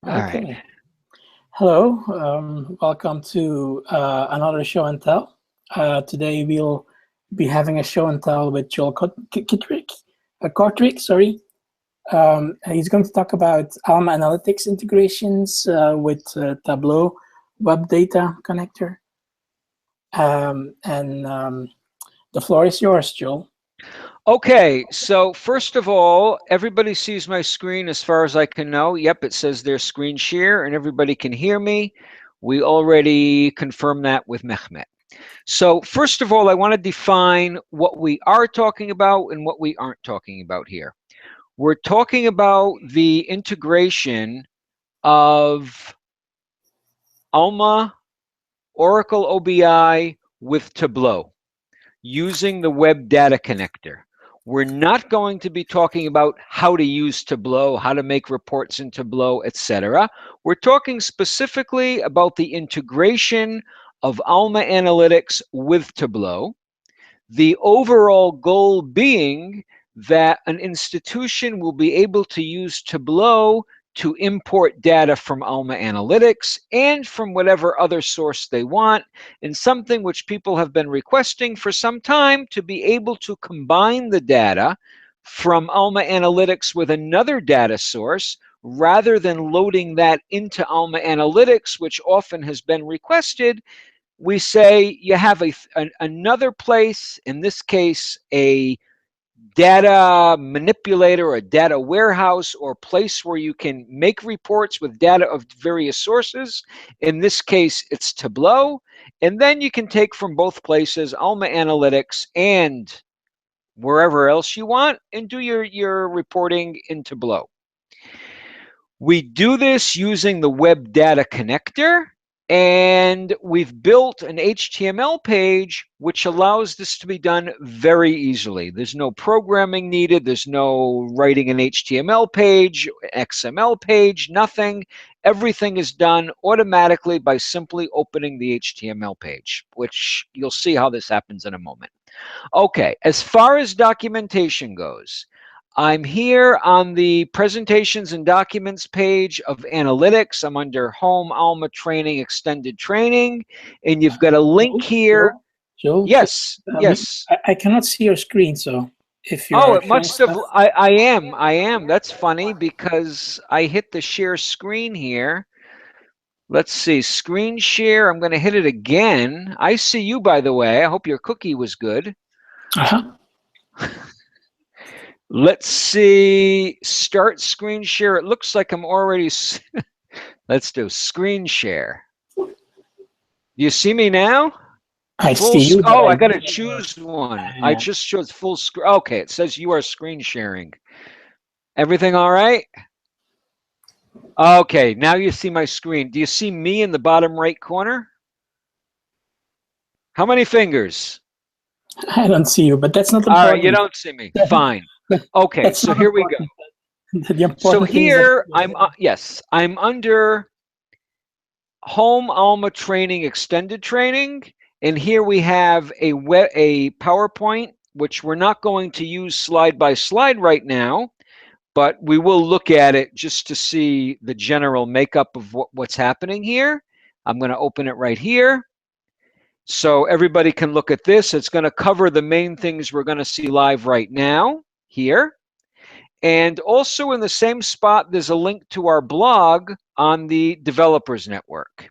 All right. Okay. Hello. Welcome to another show and tell. Today we'll be having a show and tell with Joel Kortrick. Sorry. He's going to talk about Alma Analytics integrations with Tableau Web Data Connector. The floor is yours, Joel. Okay, so first of all, everybody sees my screen as far as I can know. Yep, it says there's screen share and everybody can hear me. We already confirmed that with Mehmet. So first of all, I want to define what we are talking about and what we aren't talking about here. We're talking about the integration of Alma, Oracle OBI with Tableau using the Web Data Connector. We're not going to be talking about how to use Tableau, how to make reports in Tableau, etc. We're talking specifically about the integration of Alma Analytics with Tableau. The overall goal being that an institution will be able to use Tableau to import data from Alma Analytics and from whatever other source they want, and something which people have been requesting for some time, to be able to combine the data from Alma Analytics with another data source rather than loading that into Alma Analytics, which often has been requested. We say you have another place, in this case, a data manipulator or a data warehouse or place where you can make reports with data of various sources. In this case, it's Tableau. And then you can take from both places, Alma Analytics and wherever else you want, and do your reporting in Tableau. We do this using the Web Data Connector. And we've built an HTML page which allows this to be done very easily. There's no programming needed. There's no writing an HTML page, XML page, nothing. Everything is done automatically by simply opening the HTML page, which you'll see how this happens in a moment. Okay, as far as documentation goes, I'm here on the presentations and documents page of analytics. I'm under Home Alma Training Extended Training, and you've got a link here. Joel, Yes, yes. I cannot see your screen, so if you Oh, it must have. I am. That's funny because I hit the share screen here. Let's see, screen share. I'm going to hit it again. I see you, by the way. I hope your cookie was good. Let's see, start screen share. It looks like I'm already, let's do screen share. You see me now? I see you. Oh, I got to choose one. I just chose full screen. Okay, it says you are screen sharing. Everything all right? Okay, now you see my screen. Do you see me in the bottom right corner? How many fingers? I don't see you, but that's not important. All right, you don't see me. Fine. Okay, so here we go. So here I'm yes, I'm under Home Alma Training Extended Training, and here we have a PowerPoint, which we're not going to use slide by slide right now, but we will look at it just to see the general makeup of what's happening here. I'm going to open it right here so everybody can look at this. It's going to cover the main things we're going to see live right now here. And also in the same spot, there's a link to our blog on the Developers Network.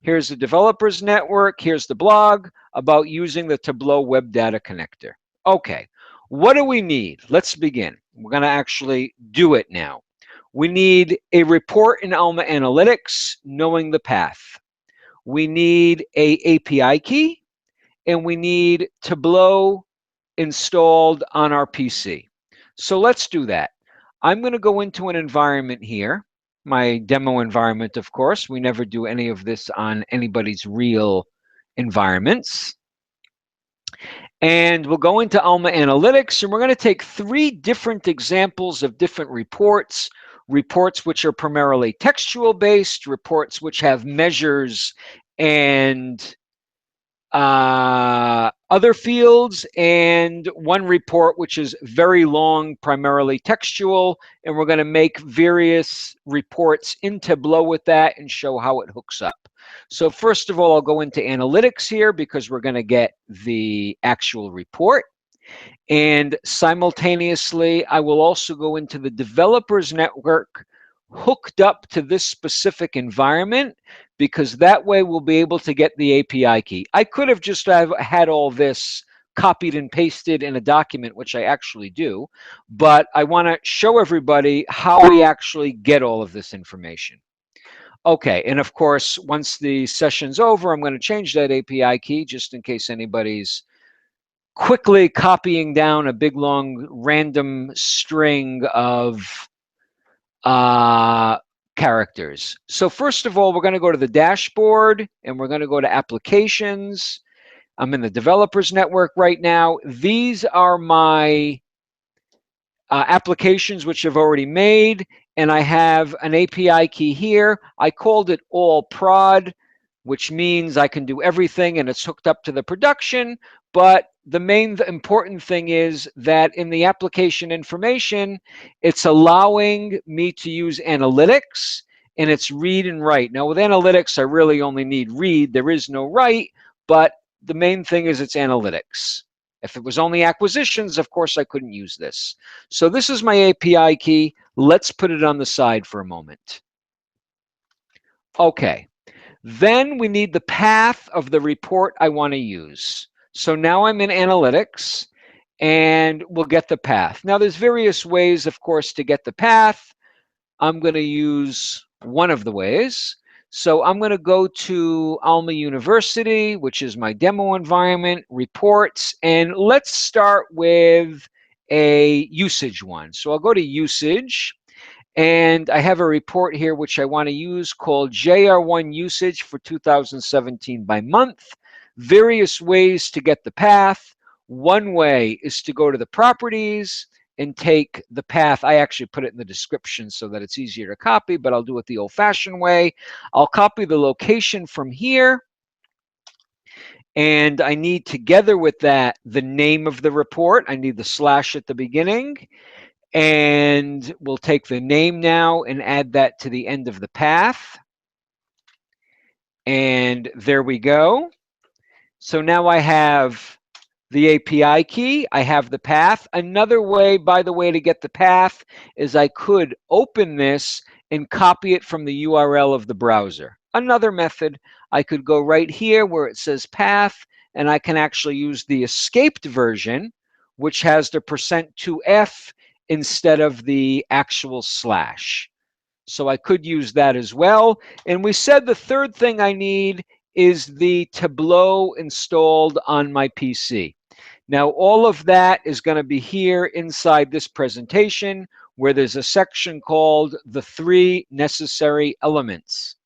Here's the Developers Network. Here's the blog about using the Tableau Web Data Connector. Okay, what do we need? Let's begin. We're going to actually do it now. We need a report in Alma Analytics, knowing the path. We need an API key, and we need Tableau installed on our PC. So let's do that. I'm going to go into an environment here, my demo environment, of course. We never do any of this on anybody's real environments. And we'll go into Alma Analytics, and we're going to take 3 different examples of different reports. Reports which are primarily textual based, reports which have measures and other fields, and one report which is very long, primarily textual, and we're going to make various reports in Tableau with that and show how it hooks up. So first of all, I'll go into analytics here because we're going to get the actual report. And simultaneously, I will also go into the developers network hooked up to this specific environment, because that way we'll be able to get the API key. I could have just had all this copied and pasted in a document, which I actually do, but I want to show everybody how we actually get all of this information. Okay, and of course, once the session's over, I'm going to change that API key just in case anybody's quickly copying down a big long random string of characters. So first of all, we're going to go to the dashboard and we're going to go to applications. I'm in the developers network right now. These are my applications which I've already made, and I have an API key here. I called it all prod, which means I can do everything and it's hooked up to the production. But the main important thing is that in the application information, it's allowing me to use analytics, and it's read and write. Now with analytics, I really only need read. There is no write, but the main thing is it's analytics. If it was only acquisitions, of course, I couldn't use this. So this is my API key. Let's put it on the side for a moment. Okay. Then we need the path of the report I want to use. So now I'm in analytics and we'll get the path. Now there's various ways, of course, to get the path. I'm going to use one of the ways. So I'm going to go to Alma University, which is my demo environment, reports, and let's start with a usage one. So I'll go to usage, and I have a report here which I want to use called JR1 usage for 2017 by month. Various ways to get the path. One way is to go to the properties and take the path. I actually put it in the description so that it's easier to copy, but I'll do it the old-fashioned way. I'll copy the location from here, and I need, together with that, the name of the report. I need the slash at the beginning, and we'll take the name now and add that to the end of the path. And there we go. So now I have the API key, I have the path. Another way, by the way, to get the path is I could open this and copy it from the URL of the browser. Another method, I could go right here where it says path, and I can actually use the escaped version, which has the %2f instead of the actual slash. So I could use that as well. And we said the third thing I need is the Tableau installed on my PC. Now, all of that is going to be here inside this presentation, where there's a section called the 3 necessary elements.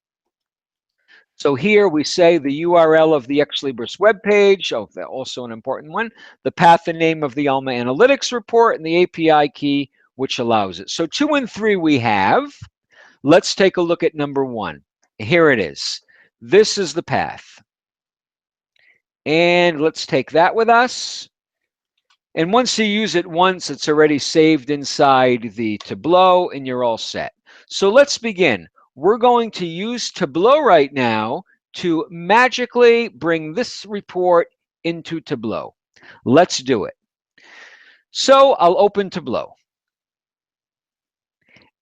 So here we say the URL of the Ex Libris webpage, also an important one, the path and name of the Alma Analytics report, and the API key, which allows it. So 2 and 3 we have. Let's take a look at number 1. Here it is. This is the path. And let's take that with us. And once you use it once, it's already saved inside the Tableau and you're all set. So let's begin. We're going to use Tableau right now to magically bring this report into Tableau. Let's do it. So I'll open Tableau.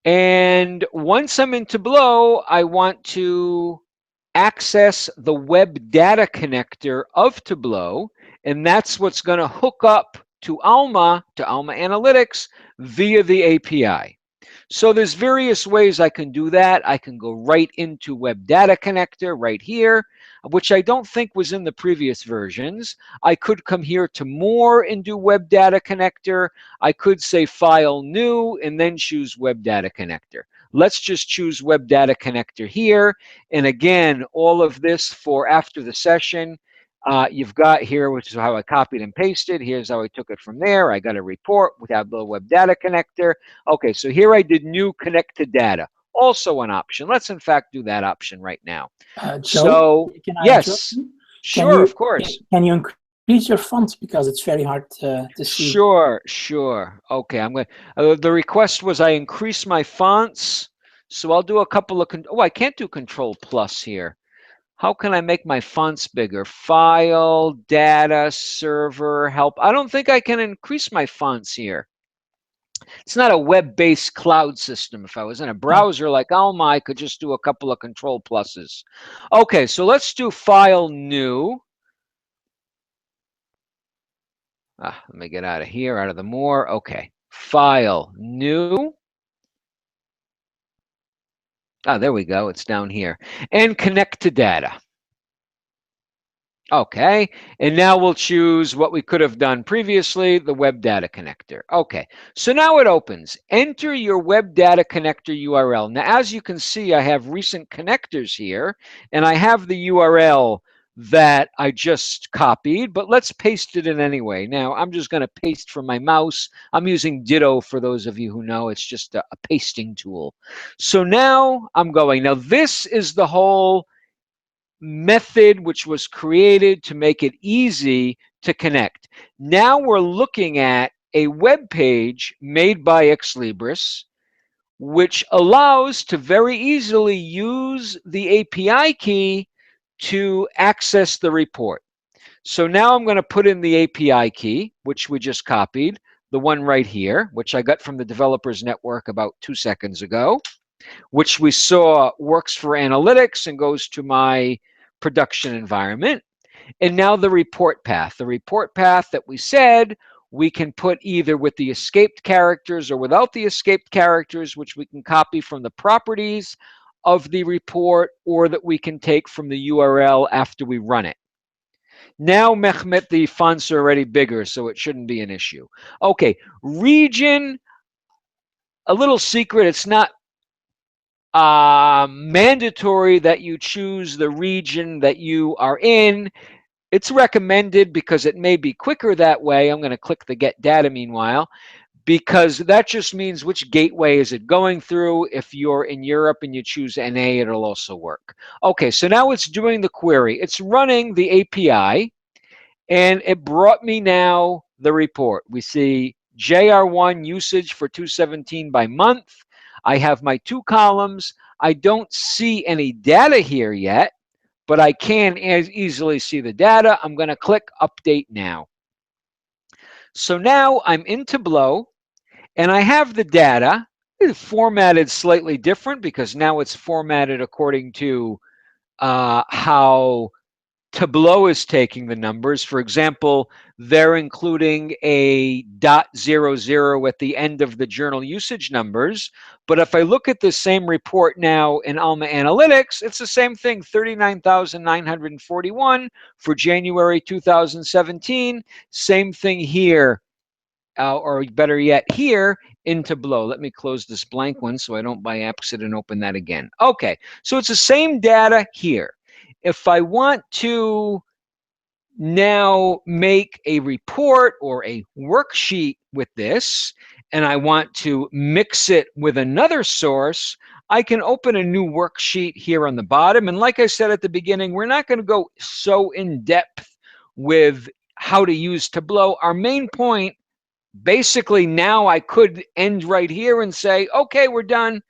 And once I'm in Tableau, I want to access the Web Data Connector of Tableau, and that's what's going to hook up to Alma Analytics via the API. So there's various ways I can do that. I can go right into Web Data Connector right here, which I don't think was in the previous versions. I could come here to More and do Web Data Connector. I could say File New and then choose Web Data Connector. Let's just choose Web Data Connector here. And again, all of this for after the session. You've got here, which is how I copied and pasted. Here's how I took it from there. I got a report with Tableau Web Data Connector. Okay, so here I did new connect to data. Also an option. Let's in fact do that option right now. Joe, So, can I yes, sure, of course. Can you increase use your font because it's very hard to see. Sure, sure. Okay, I'm going to, the request was I increase my fonts. So I'll do a couple of, oh, I can't do Control Plus here. How can I make my fonts bigger? File, data, server, help. I don't think I can increase my fonts here. It's not a web-based cloud system. If I was in a browser like Alma, I could just do a couple of Control Pluses. Okay, so let's do File, New. Let me get out of here, out of the more. Okay, File, New. There we go. It's down here. And connect to data. Okay, and now we'll choose what we could have done previously, the Web Data Connector. Okay, so now it opens. Enter your Web Data Connector URL. Now, as you can see, I have recent connectors here, and I have the URL that I just copied, but let's paste it in anyway. Now, I'm just going to paste from my mouse. I'm using Ditto for those of you who know. It's just a pasting tool. So now I'm going. Now, this is the whole method which was created to make it easy to connect. Now we're looking at a web page made by Exlibris, which allows to very easily use the API key to access the report. So now I'm going to put in the API key, which we just copied, the one right here, which I got from the Developers Network about 2 seconds ago, which we saw works for analytics and goes to my production environment. And now the report path. The report path that we said we can put either with the escaped characters or without the escaped characters, which we can copy from the properties of the report, or that we can take from the URL after we run it. Now, Mehmet, the fonts are already bigger, so it shouldn't be an issue. Okay, region, a little secret, it's not mandatory that you choose the region that you are in. It's recommended because it may be quicker that way. I'm going to click the Get Data meanwhile, because that just means which gateway is it going through. If you're in Europe and you choose NA, it'll also work. Okay, so now it's doing the query. It's running the API, and it brought me now the report. We see JR1 usage for 217 by month. I have my 2 columns. I don't see any data here yet, but I can easily see the data. I'm going to click Update Now. So now I'm in Tableau, and I have the data. It's formatted slightly different because now it's formatted according to how Tableau is taking the numbers. For example, they're including a .00 at the end of the journal usage numbers. But if I look at the same report now in Alma Analytics, it's the same thing, 39,941 for January 2017. Same thing here, or better yet, here in Tableau. Let me close this blank one so I don't by accident open that again. Okay, so it's the same data here. If I want to now make a report or a worksheet with this, and I want to mix it with another source, I can open a new worksheet here on the bottom. And like I said at the beginning, we're not going to go so in depth with how to use Tableau. Our main point, basically, now I could end right here and say, okay, we're done.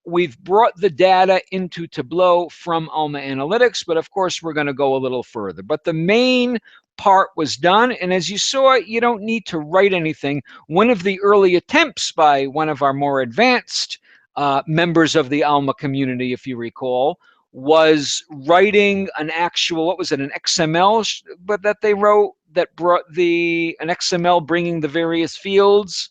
We've brought the data into Tableau from Alma Analytics, but of course, we're going to go a little further. But the main part was done, and as you saw, you don't need to write anything. One of the early attempts by one of our more advanced members of the Alma community, if you recall, was writing an actual, what was it, an XML, but that they wrote that brought an XML bringing the various fields.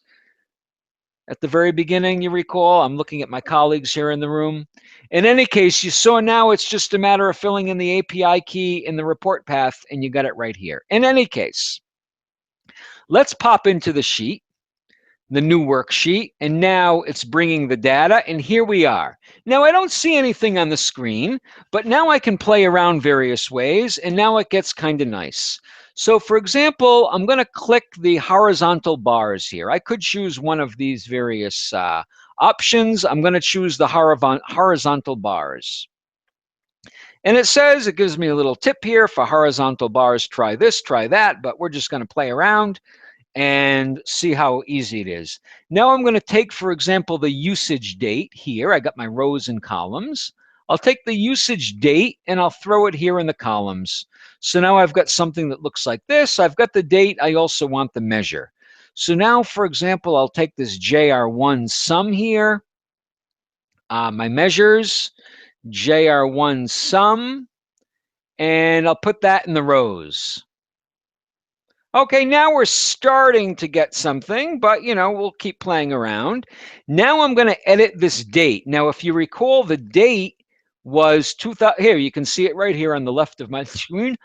At the very beginning, you recall, I'm looking at my colleagues here in the room. In any case, you saw now it's just a matter of filling in the API key in the report path, and you got it right here. In any case, let's pop into the sheet, the new worksheet, and now it's bringing the data, and here we are. Now, I don't see anything on the screen, but now I can play around various ways, and now it gets kind of nice. So for example, I'm going to click the horizontal bars here. I could choose one of these various options. I'm going to choose the horizontal bars. And it gives me a little tip here for horizontal bars, try this, try that, but we're just going to play around and see how easy it is. Now I'm going to take, for example, the usage date here. I got my rows and columns. I'll take the usage date and I'll throw it here in the columns. So now I've got something that looks like this. I've got the date. I also want the measure. So now, for example, I'll take this JR1 sum here, my measures, JR1 sum, and I'll put that in the rows. Okay, now we're starting to get something, but we'll keep playing around. Now I'm going to edit this date. Now, if you recall, the date was 2000. Here, you can see it right here on the left of my screen.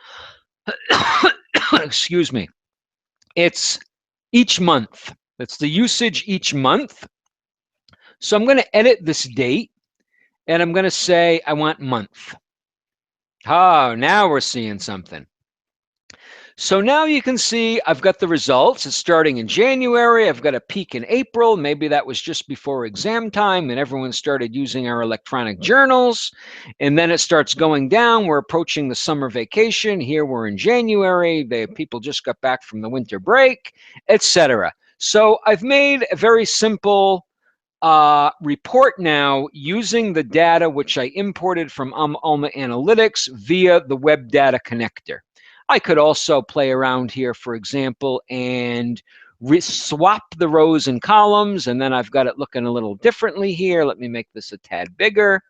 Excuse me. It's each month. That's the usage each month. So I'm going to edit this date, and I'm going to say I want month. Oh, now we're seeing something. So now you can see I've got the results. It's starting in January. I've got a peak in April. Maybe that was just before exam time and everyone started using our electronic journals. And then it starts going down. We're approaching the summer vacation. Here we're in January. The people just got back from the winter break, etc. So I've made a very simple report now using the data which I imported from Alma Analytics via the Web Data Connector. I could also play around here, for example, and swap the rows and columns, and then I've got it looking a little differently here. Let me make this a tad bigger.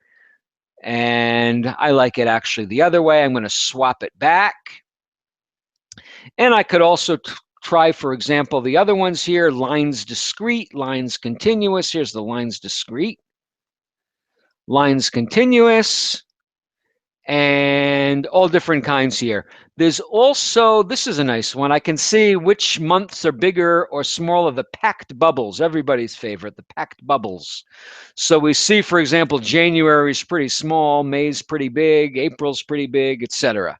And I like it actually the other way. I'm going to swap it back. And I could also try, for example, the other ones here, lines discrete, lines continuous. Here's the lines discrete, lines continuous, and all different kinds here. There's also, this is a nice one. I can see which months are bigger or smaller, the packed bubbles, everybody's favorite, the packed bubbles. So we see, for example, January is pretty small, May's pretty big, April's pretty big, etc.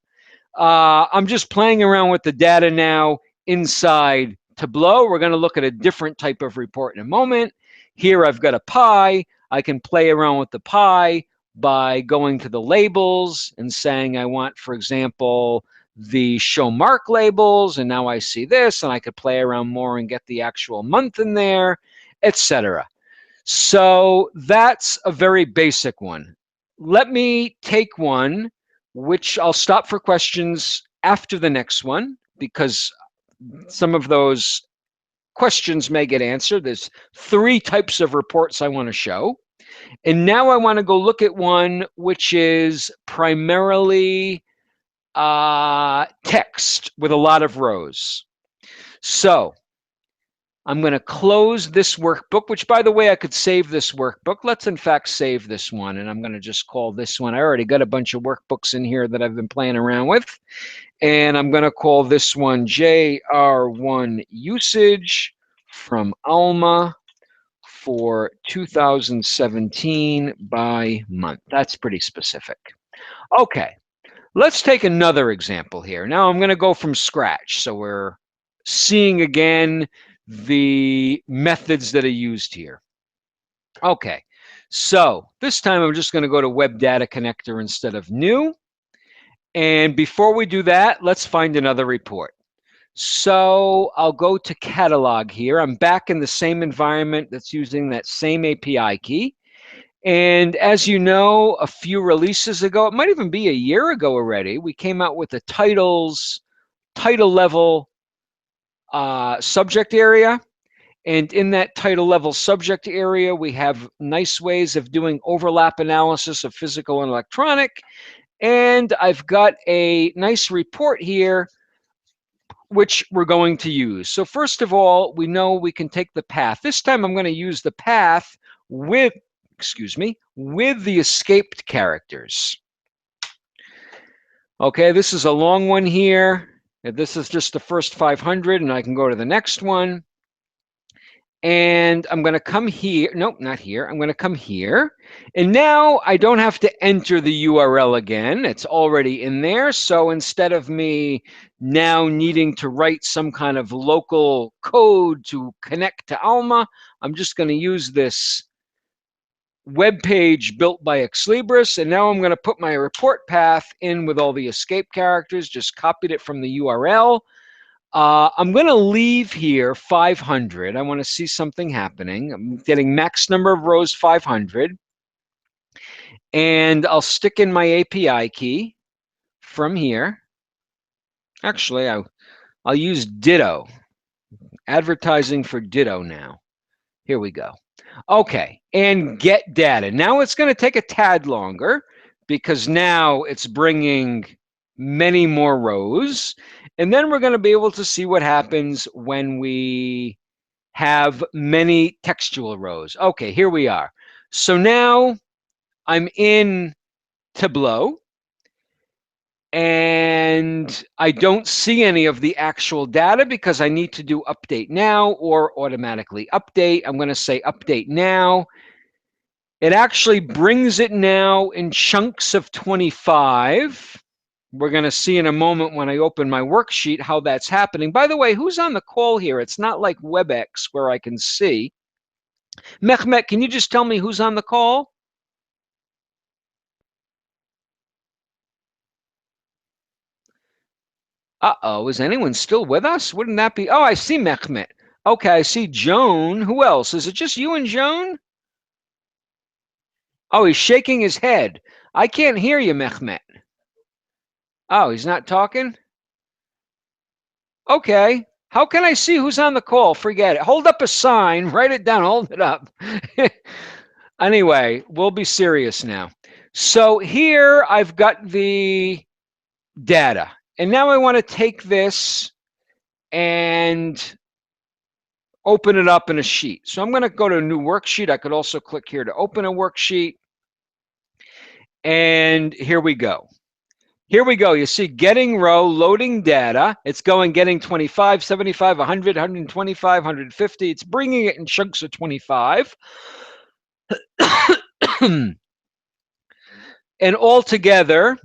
I'm just playing around with the data now inside Tableau. We're going to look at a different type of report in a moment. Here I've got a pie. I can play around with the pie by going to the labels and saying I want, for example, the show mark labels, and now I see this, and I could play around more and get the actual month in there, etc. So that's a very basic one. Let me take one which I'll stop for questions after the next one because some of those questions may get answered. There's 3 types of reports I want to show. And now I want to go look at one which is primarily text with a lot of rows. So I'm going to close this workbook, which, by the way, I could save this workbook. Let's, in fact, save this one. And I'm going to just call this one. I already got a bunch of workbooks in here that I've been playing around with. And I'm going to call this one JR1 Usage from Alma for 2017 by month. That's pretty specific. Okay, let's take another example here. Now I'm going to go from scratch. So we're seeing again the methods that are used here. Okay, so this time I'm just going to go to Web Data Connector instead of New. And before we do that, let's find another report. So I'll go to Catalog here. I'm back in the same environment that's using that same API key. And as you know, a few releases ago, it might even be a year ago already, we came out with the title level subject area. And in that title level subject area, we have nice ways of doing overlap analysis of physical and electronic. And I've got a nice report here which we're going to use. So first of all, we know we can take the path. This time I'm going to use the path with, with the escaped characters. Okay, this is a long one here. This is just the first 500, and I can go to the next one. And I'm going to come here. Nope, not here. I'm going to come here. And now I don't have to enter the URL again. It's already in there. So instead of me now needing to write some kind of local code to connect to Alma, I'm just going to use this web page built by Exlibris, and now I'm going to put my report path in with all the escape characters, just copied it from the URL. I'm going to leave here 500. I want to see something happening. I'm getting max number of rows 500. And I'll stick in my API key from here. Actually, I'll use Ditto. Advertising for Ditto now. Here we go. Okay, and get data. Now it's going to take a tad longer because now it's bringing many more rows. And then we're going to be able to see what happens when we have many textual rows. Okay, here we are. So now I'm in Tableau, and I don't see any of the actual data because I need to do update now or automatically update. I'm going to say update now. It actually brings it now in chunks of 25. We're going to see in a moment when I open my worksheet how that's happening. By the way, who's on the call here? It's not like WebEx where I can see. Mehmet, can you just tell me who's on the call? Uh-oh, is anyone still with us? Wouldn't that be? Oh, I see Mehmet. Okay, I see Joan. Who else? Is it just you and Joan? Oh, he's shaking his head. I can't hear you, Mehmet. Oh, he's not talking? Okay. How can I see who's on the call? Forget it. Hold up a sign, write it down, hold it up. Anyway, we'll be serious now. So here I've got the data. And now I want to take this and open it up in a sheet. So I'm going to go to a new worksheet. I could also click here to open a worksheet. And here we go. Here we go. You see getting row, loading data. It's going, getting 25, 75, 100, 125, 150. It's bringing it in chunks of 25. And altogether,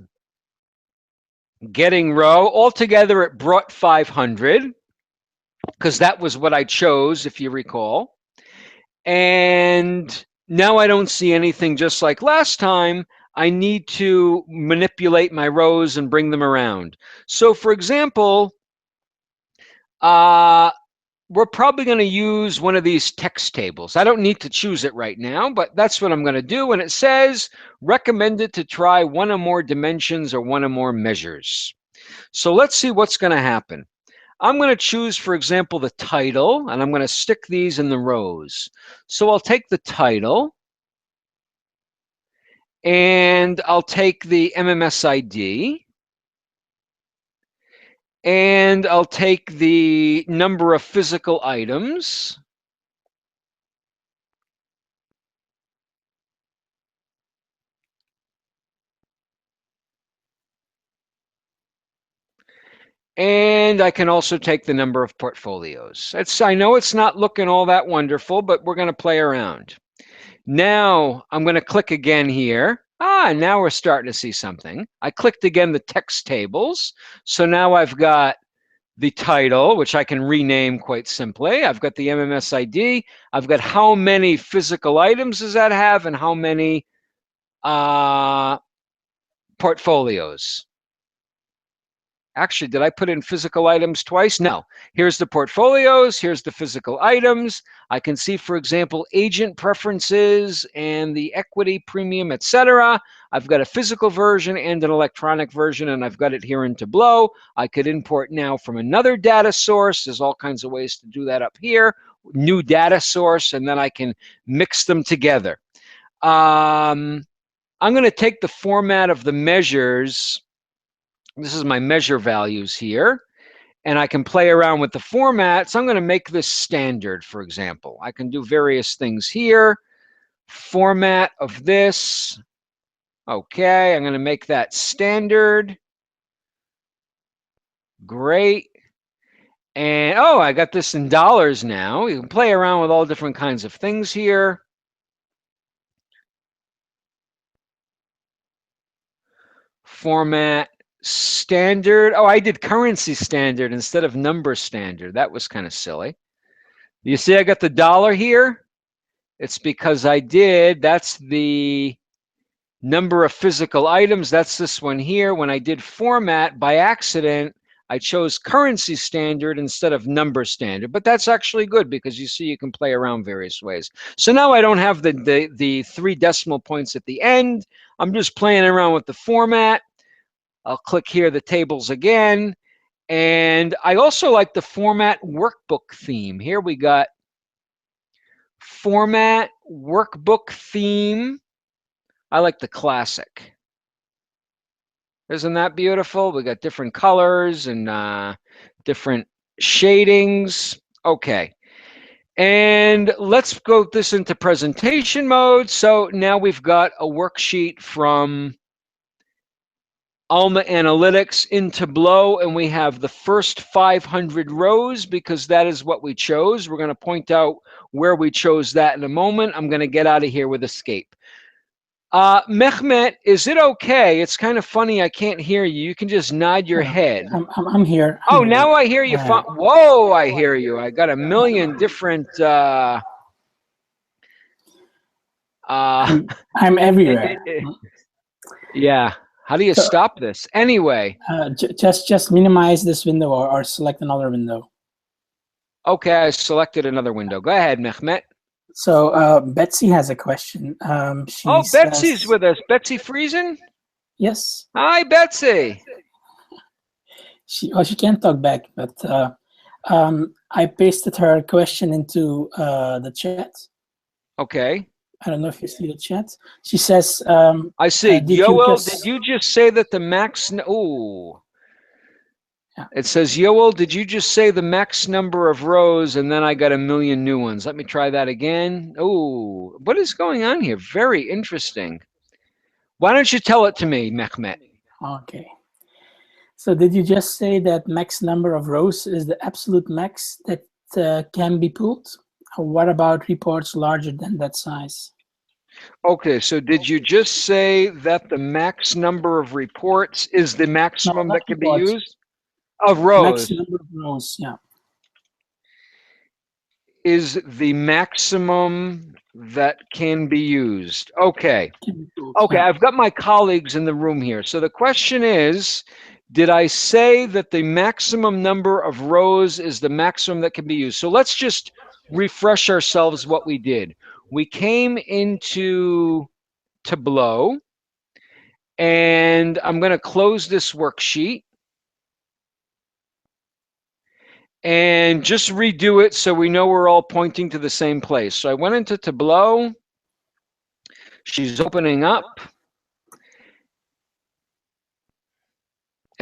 getting row, altogether it brought 500 because that was what I chose, if you recall. And now I don't see anything just like last time. I need to manipulate my rows and bring them around. So for example, we're probably going to use one of these text tables. I don't need to choose it right now, but that's what I'm going to do. And it says recommended to try one or more dimensions or one or more measures. So let's see what's going to happen. I'm going to choose, for example, the title, and I'm going to stick these in the rows. So I'll take the title, and I'll take the MMS ID, and I'll take the number of physical items, and I can also take the number of portfolios. I know it's not looking all that wonderful, but we're going to play around. Now I'm going to click again here. Now we're starting to see something. I clicked again the text tables. So now I've got the title, which I can rename quite simply. I've got the MMS ID. I've got how many physical items does that have and how many portfolios. Actually, did I put in physical items twice? No. Here's the portfolios. Here's the physical items. I can see, for example, agent preferences and the equity premium, etc. I've got a physical version and an electronic version, and I've got it here in Tableau. I could import now from another data source. There's all kinds of ways to do that up here. New data source, and then I can mix them together. I'm going to take the format of the measures. This is my measure values here, and I can play around with the format. So I'm going to make this standard, for example. I can do various things here. Format of this. Okay, I'm going to make that standard. Great. And oh, I got this in dollars now. You can play around with all different kinds of things here. Format standard. Oh, I did currency standard instead of number standard. That was kind of silly. You see I got the dollar here, It's because that's the number of physical items. That's this one here. When I did format by accident, I chose currency standard instead of number standard, but that's actually good because you see you can play around various ways. So now I don't have the 3 decimal points at the end. I'm just playing around with the format. I'll click here, the tables again. And I also like the format workbook theme. Here we got format workbook theme. I like the classic. Isn't that beautiful? We got different colors and different shadings. Okay. And let's go this into presentation mode. So now we've got a worksheet from Alma Analytics in Tableau, and we have the first 500 rows because that is what we chose. We're going to point out where we chose that in a moment. I'm going to get out of here with escape. Mehmet, is it okay? It's kind of funny. I can't hear you. You can just nod your head. I'm here. Oh, now I hear you. Whoa, I hear you. I got a million different. I'm everywhere. Yeah. How do you stop this? Anyway. Just minimize this window or select another window. Okay, I selected another window. Go ahead, Mehmet. So Betsy has a question. Betsy's with us. Betsy Friesen? Yes. Hi, Betsy. She can't talk back, but I pasted her question into the chat. Okay. I don't know if you see the chat. She says, I see. Yoel, did you just say that the max... Oh. Yeah. It says, Yoel, did you just say the max number of rows and then I got a million new ones? Let me try that again. Oh, what is going on here? Very interesting. Why don't you tell it to me, Mehmet? Okay. So did you just say that max number of rows is the absolute max that can be pulled? Or what about reports larger than that size? Okay, so did you just say that the max number of reports is the maximum that can be used? Of rows. Max number of rows, yeah. Is the maximum that can be used. Okay. Okay, yeah. I've got my colleagues in the room here. So the question is, did I say that the maximum number of rows is the maximum that can be used? So let's just refresh ourselves what we did. We came into Tableau, and I'm going to close this worksheet and just redo it so we know we're all pointing to the same place. So I went into Tableau. She's opening up.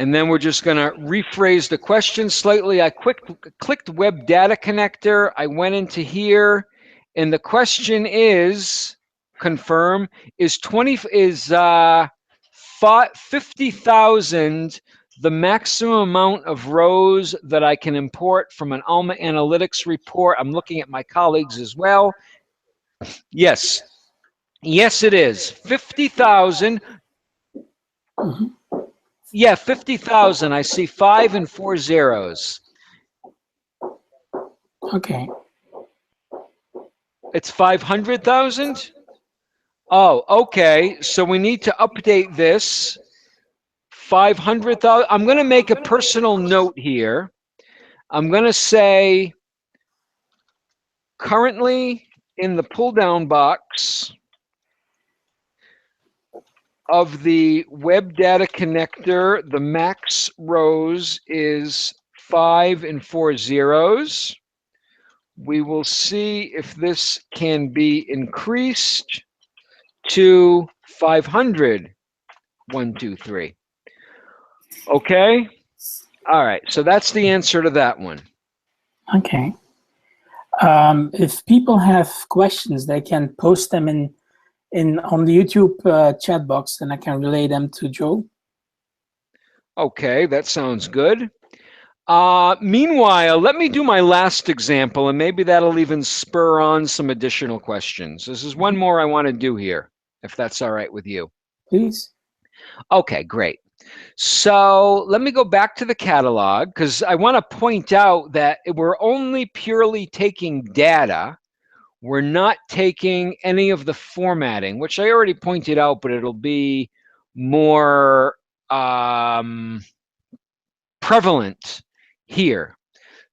And then we're just going to rephrase the question slightly. I clicked Web Data Connector. I went into here, and the question is, confirm, is 50,000 the maximum amount of rows that I can import from an Alma Analytics report? I'm looking at my colleagues as well. Yes. Yes, it is. 50,000. Yeah, 50,000. I see 5 and 4 zeros. Okay. It's 500,000? Oh, okay. So we need to update this. 500,000. I'm going to make a personal note here. I'm going to say currently in the pull-down box of the Web Data Connector, the max rows is 5 and 4 zeros. We will see if this can be increased to 500. 1, 2, 3. Okay. All right. So that's the answer to that one. Okay. If people have questions, they can post them on the YouTube chat box, and I can relay them to Joe. Okay, that sounds good. Meanwhile, let me do my last example, and maybe that'll even spur on some additional questions. This is one more I want to do here, if that's all right with you. Please. Okay, great. So let me go back to the catalog, because I want to point out that we're only purely taking data. We're not taking any of the formatting, which I already pointed out, but it'll be more prevalent here.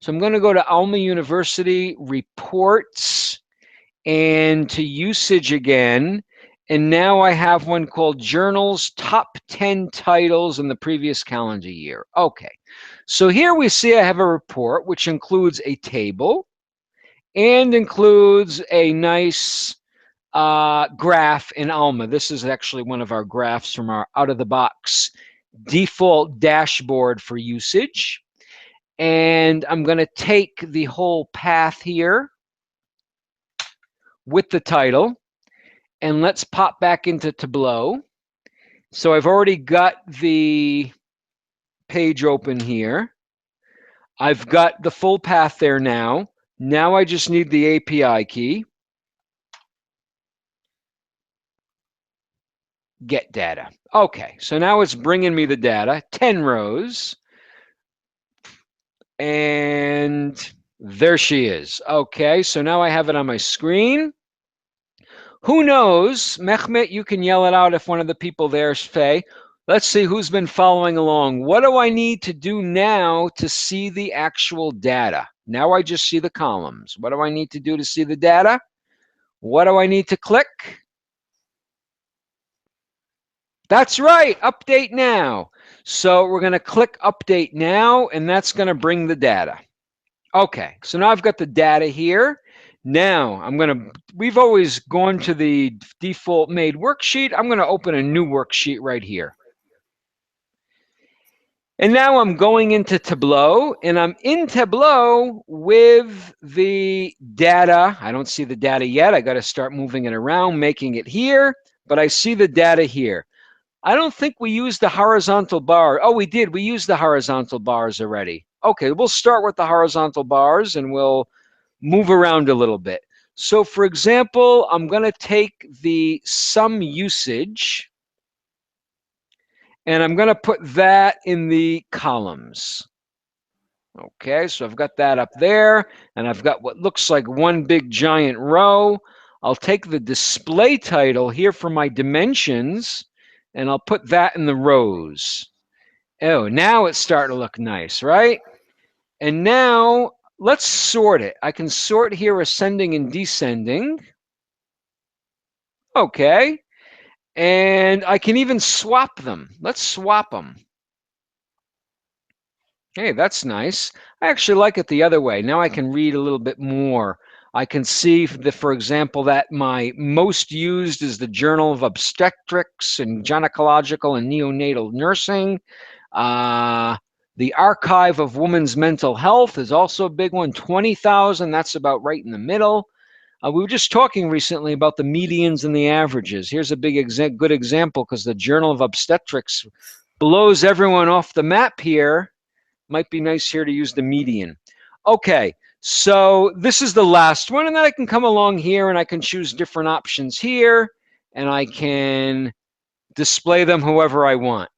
So I'm going to go to Alma University reports and to usage again. And now I have one called Journals Top 10 Titles in the Previous Calendar Year. Okay, so here we see I have a report which includes a table and includes a nice graph in Alma. This is actually one of our graphs from our out-of-the-box default dashboard for usage. And I'm going to take the whole path here with the title, and let's pop back into Tableau. So I've already got the page open here. I've got the full path there now. Now I just need the API key. Get data. Okay, so now it's bringing me the data, 10 rows. And there she is. Okay, so now I have it on my screen. Who knows? Mehmet, you can yell it out if one of the people there's Faye. Let's see who's been following along. What do I need to do now to see the actual data? Now I just see the columns. What do I need to do to see the data? What do I need to click? That's right, update now. So we're going to click update now, and that's going to bring the data. Okay, so now I've got the data here. Now we've always gone to the default made worksheet. I'm going to open a new worksheet right here. And now I'm going into Tableau, and I'm in Tableau with the data. I don't see the data yet. I got to start moving it around, making it here, but I see the data here. I don't think we used the horizontal bar. Oh, we did. We used the horizontal bars already. Okay, we'll start with the horizontal bars and we'll move around a little bit. So for example, I'm going to take the sum usage and I'm going to put that in the columns. Okay, so I've got that up there and I've got what looks like one big giant row. I'll take the display title here for my dimensions and I'll put that in the rows. Oh, now it's starting to look nice, right? And now let's sort it. I can sort here ascending and descending. Okay. And I can even swap them. Let's swap them. Hey, that's nice. I actually like it the other way. Now I can read a little bit more. I can see, for example, that my most used is the Journal of Obstetrics and Gynecological and Neonatal Nursing. The Archive of Women's Mental Health is also a big one, 20,000. That's about right in the middle. We were just talking recently about the medians and the averages. Here's a good example because the Journal of Obstetrics blows everyone off the map here. Might be nice here to use the median. Okay, so this is the last one, and then I can come along here and I can choose different options here, and I can display them however I want.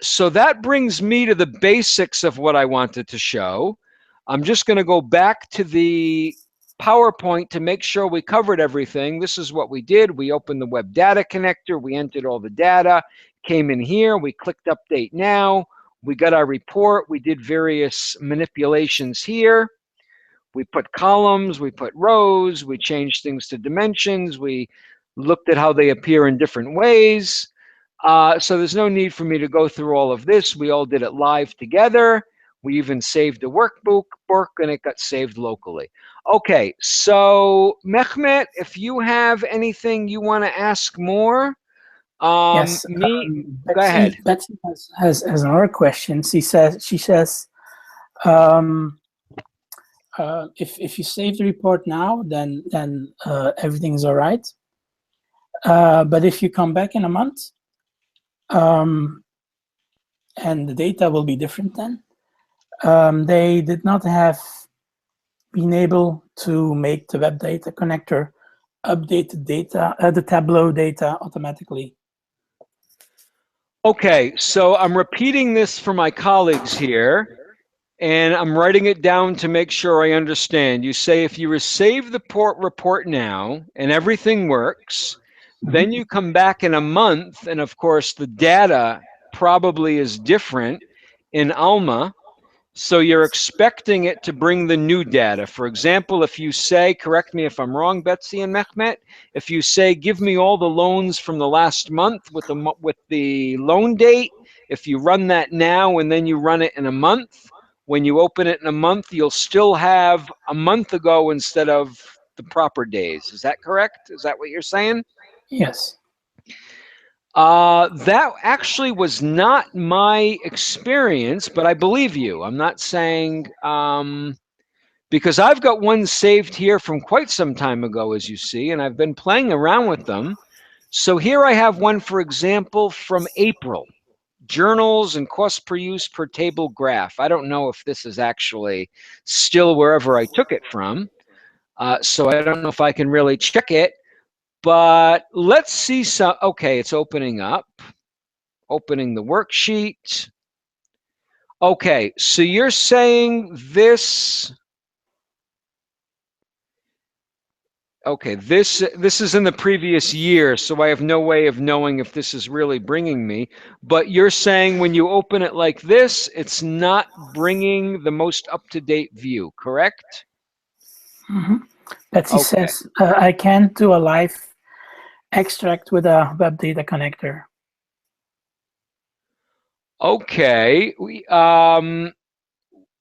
So that brings me to the basics of what I wanted to show. I'm just going to go back to the PowerPoint to make sure we covered everything. This is what we did. We opened the Web Data Connector. We entered all the data, came in here. We clicked Update Now. We got our report. We did various manipulations here. We put columns. We put rows. We changed things to dimensions. We looked at how they appear in different ways. So there's no need for me to go through all of this. We all did it live together. We even saved the workbook and it got saved locally. Okay, so Mehmet, if you have anything you want to ask more, Yes, go ahead. Betsy has another question. She says, if you save the report now, then everything's all right. But if you come back in a month, and the data will be different then. They did not have been able to make the Web Data Connector update the data, the Tableau data automatically. Okay, so I'm repeating this for my colleagues here. And I'm writing it down to make sure I understand. You say if you receive the report now and everything works, then you come back in a month, and of course the data probably is different in Alma. So you're expecting it to bring the new data. For example, if you say, correct me if I'm wrong, Betsy and Mehmet, if you say, give me all the loans from the last month with the loan date, if you run that now and then you run it in a month, when you open it in a month, you'll still have a month ago instead of the proper days. Is that correct? Is that what you're saying? Yes. That actually was not my experience, but I believe you. I'm not saying, because I've got one saved here from quite some time ago, as you see, and I've been playing around with them. So here I have one, for example, from April. Journals and cost per use per table graph. I don't know if this is actually still wherever I took it from. So I don't know if I can really check it. But let's see some. Okay, it's opening up. Opening the worksheet. Okay, so you're saying this. Okay, this is in the previous year, so I have no way of knowing if this is really bringing me. But you're saying when you open it like this, it's not bringing the most up-to-date view, correct? Betsy says, I can do a live extract with a web data connector. Okay.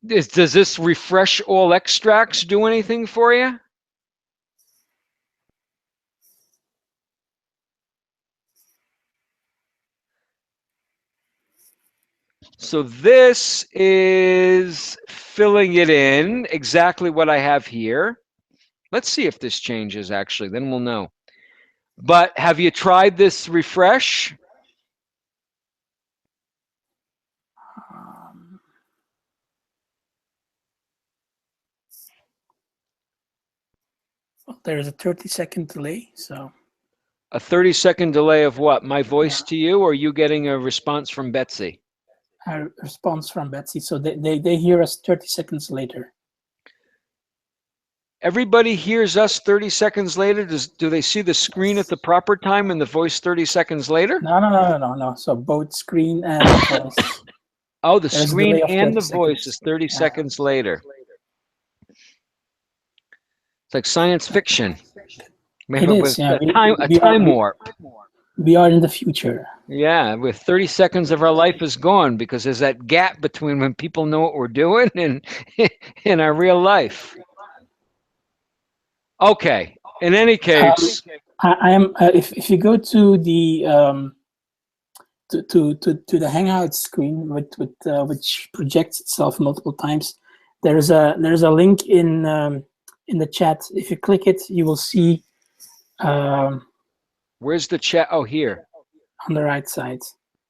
Does this refresh all extracts do anything for you? So this is filling it in, exactly what I have here. Let's see if this changes, actually, then we'll know. But have you tried this refresh? There's a 30-second delay, so. A 30-second delay of what? My voice to you, or you getting a response from Betsy? A response from Betsy, so they hear us 30 seconds later. Everybody hears us 30 seconds later. Do they see the screen at the proper time and the voice 30 seconds later? No. So both screen and the voice. Oh, the screen and the voice seconds. is 30 seconds later. It's like science fiction. It is, yeah. A time warp. We are in the future. Yeah, with 30 seconds of our life is gone because there's that gap between when people know what we're doing and in our real life. Okay. In any case, I am. If you go to the to the Hangout screen, which projects itself multiple times, there's a link in the chat. If you click it, you will see. Where's the chat? Oh, here. On the right side.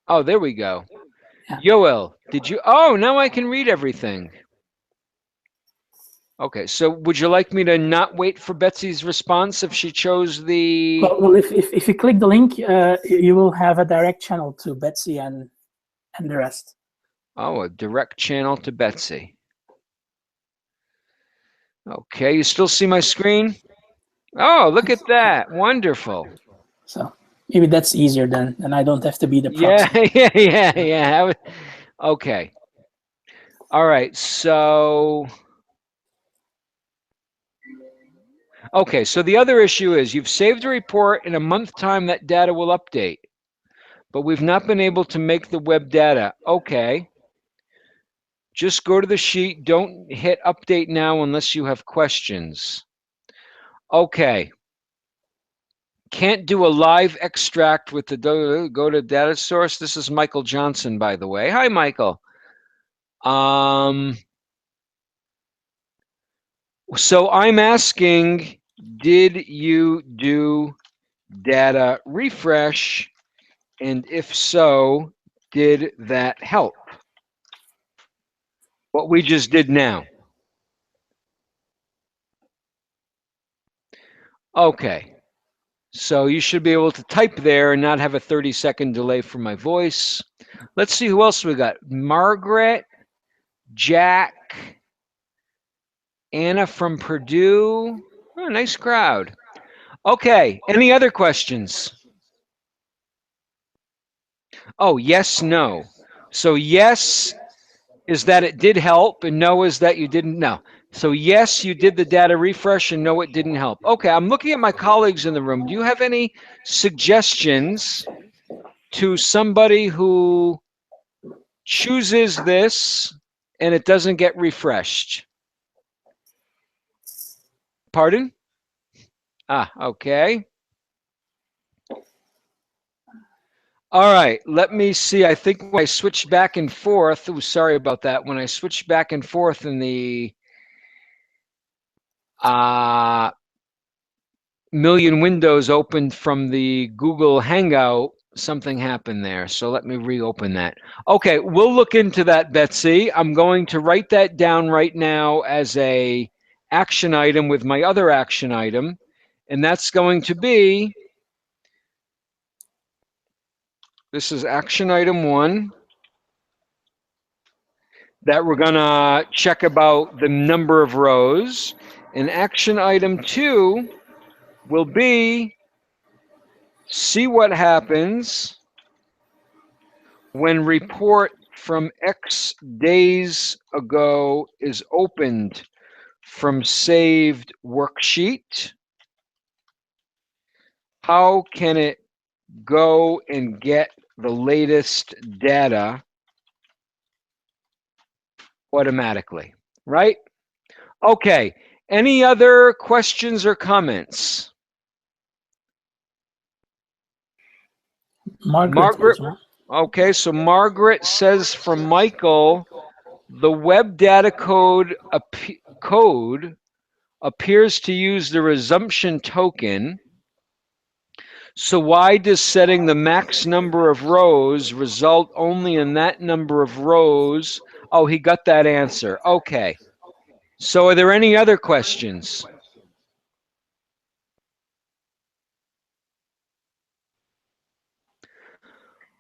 Oh, there we go. Yeah. Yoel, did you? Oh, now I can read everything. Okay, so would you like me to not wait for Betsy's response if she chose the... Well, if you click the link, you will have a direct channel to Betsy and the rest. Oh, a direct channel to Betsy. Okay, you still see my screen? Oh, look at that. Wonderful. So maybe that's easier then, and I don't have to be the proxy. Yeah. Okay. All right, so... Okay, so the other issue is you've saved a report. In a month time, that data will update. But we've not been able to make the web data. Okay. Just go to the sheet. Don't hit update now unless you have questions. Okay. Can't do a live extract with the go to data source. This is Michael Johnson, by the way. Hi, Michael. So I'm asking, did you do data refresh? And if so, did that help? What we just did now. Okay. So you should be able to type there and not have a 30-second delay for my voice. Let's see who else we got. Margaret, Jack, Anna from Purdue. Oh, nice crowd. Okay, any other questions? Oh, yes, no. So yes is that it did help, and no is that you didn't know. So yes, you did the data refresh, and no, it didn't help. Okay, I'm looking at my colleagues in the room. Do you have any suggestions to somebody who chooses this and it doesn't get refreshed? Pardon? Ah, okay. All right, let me see. I think when I switched back and forth, oh, sorry about that. When I switched back and forth in the million windows opened from the Google Hangout, something happened there. So let me reopen that. Okay, we'll look into that, Betsy. I'm going to write that down right now as a action item with my other action item. And that's going to be, this is action item 1, that we're going to check about the number of rows. And action item 2 will be, see what happens when report from X days ago is opened from saved worksheet. How can it go and get the latest data automatically, right? Okay, any other questions or comments? Margaret. Okay, so Margaret says from Michael, the web data code appears to use the resumption token. So why does setting the max number of rows result only in that number of rows? Oh, he got that answer. Okay. So are there any other questions?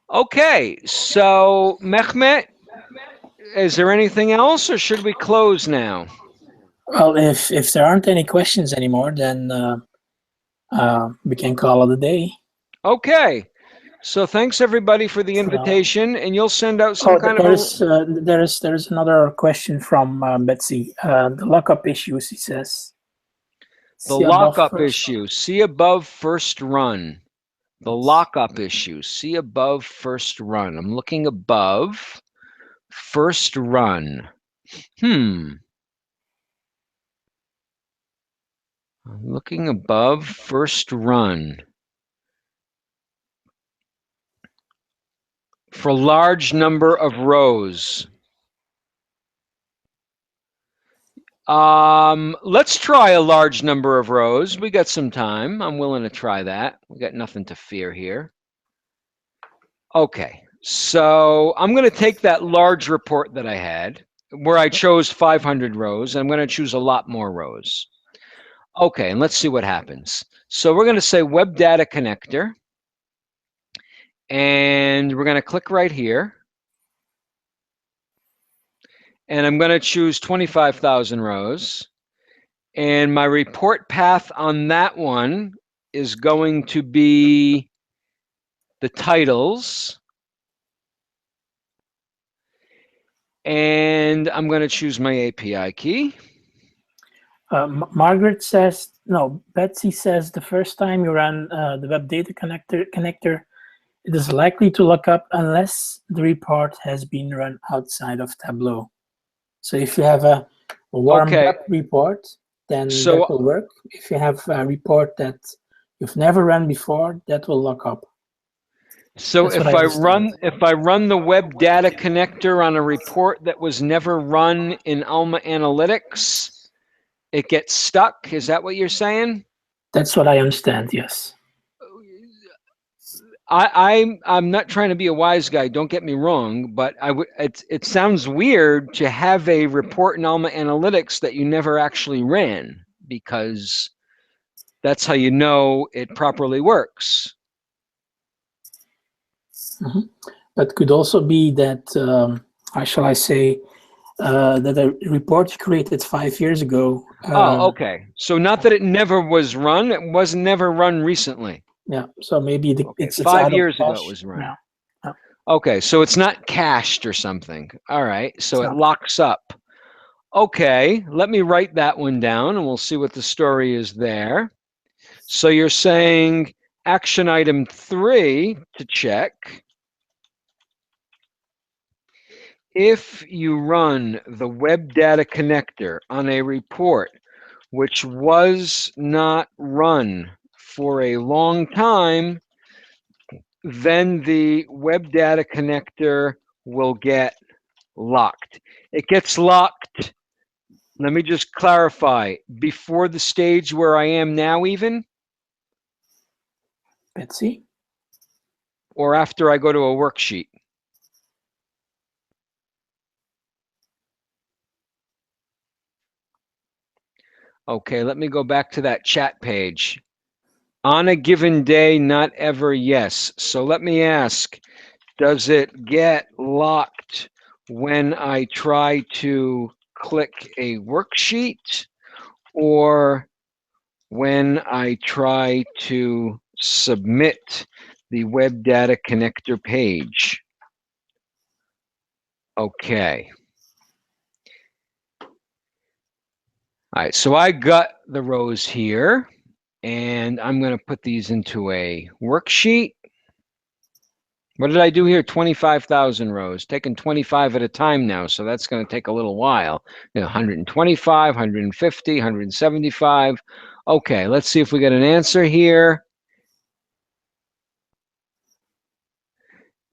Okay, so Mehmet, is there anything else or should we close now? Well, if there aren't any questions anymore, then we can call it a day. Okay. So thanks everybody for the invitation, and you'll send out some kind of there's another question from Betsy. The lockup issues, he says. The lockup issue. See above first run. The lockup issue. See above first run. I'm looking above first run. I'm looking above first run. For large number of rows. Let's try a large number of rows. We got some time. I'm willing to try that. We got nothing to fear here. Okay, so I'm going to take that large report that I had where I chose 500 rows. I'm going to choose a lot more rows. Okay, and let's see what happens. So we're going to say Web Data Connector. And we're going to click right here. And I'm going to choose 25,000 rows. And my report path on that one is going to be the titles. And I'm going to choose my API key. Margaret says, no, Betsy says the first time you run the Web Data Connector, it is likely to look up unless the report has been run outside of Tableau. So if you have a warmed up report, then that will work. If you have a report that you've never run before, that will lock up. So if I run the Web Data Connector on a report that was never run in Alma Analytics, it gets stuck. Is that what you're saying? That's what I understand, yes. I'm not trying to be a wise guy, don't get me wrong, but it sounds weird to have a report in Alma Analytics that you never actually ran, because that's how you know it properly works. But could also be that, how shall I say, that a report created 5 years ago. Oh, okay. So not that it never was run. It was never run recently. Yeah, so maybe Okay, it's 5 out of years ago it cache. was run. Yeah. Yeah. Okay, so it's not cached or something. All right, so It's it not. locks up. Okay, let me write that one down and we'll see what the story is there. So you're saying action item 3 to check. If you run the Web Data Connector on a report which was not run for a long time, then the Web Data Connector will get locked. It gets locked, let me just clarify, before the stage where I am now even, Betsy? or after I go to a worksheet? Okay, let me go back to that chat page. On a given day, not ever, yes. So let me ask, does it get locked when I try to click a worksheet or when I try to submit the Web Data Connector page? Okay. All right, so I got the rows here, and I'm going to put these into a worksheet. What did I do here? 25,000 rows, taking 25 at a time now, so that's going to take a little while. 125, 150, 175. Okay, let's see if we get an answer here.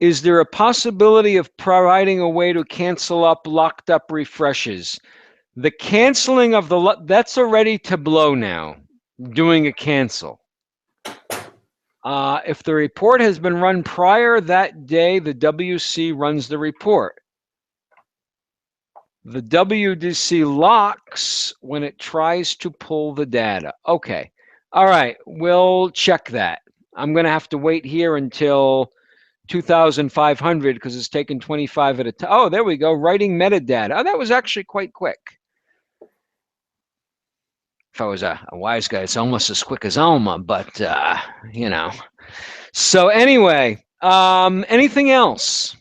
Is there a possibility of providing a way to cancel up locked up refreshes? The canceling of that's already Tableau now, doing a cancel. If the report has been run prior that day, the WC runs the report. The WDC locks when it tries to pull the data. Okay. All right. We'll check that. I'm going to have to wait here until 2,500 because it's taken 25 at a time. Oh, there we go. Writing metadata. Oh, that was actually quite quick. If I was a wise guy, it's almost as quick as Alma, but, you know. So anyway, anything else?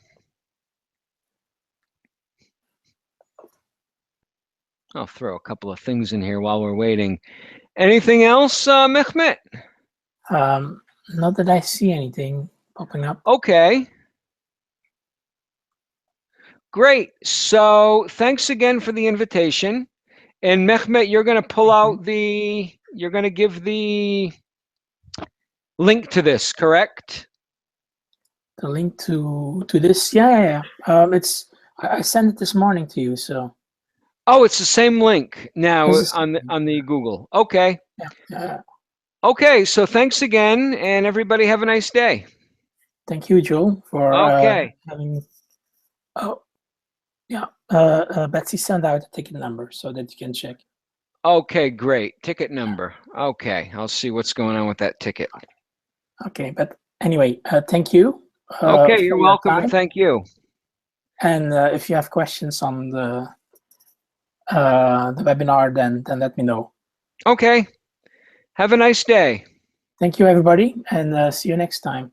I'll throw a couple of things in here while we're waiting. Anything else, Mehmet? Not that I see anything popping up. Okay. Great. So thanks again for the invitation. And Mehmet, you're going to pull out you're going to give the link to this, correct? The link to this, yeah. I sent it this morning to you, so. Oh, it's the same link now on on the Google. Okay. Yeah. Okay, so thanks again, and everybody have a nice day. Thank you, Joel, for having. Oh, yeah. Betsy sent out a ticket number so that you can check. Okay, great. Ticket number. Okay, I'll see what's going on with that ticket. Okay, but anyway, thank you. Okay, you're welcome, and thank you. And if you have questions on the webinar, then let me know. Okay. Have a nice day. Thank you, everybody, and see you next time.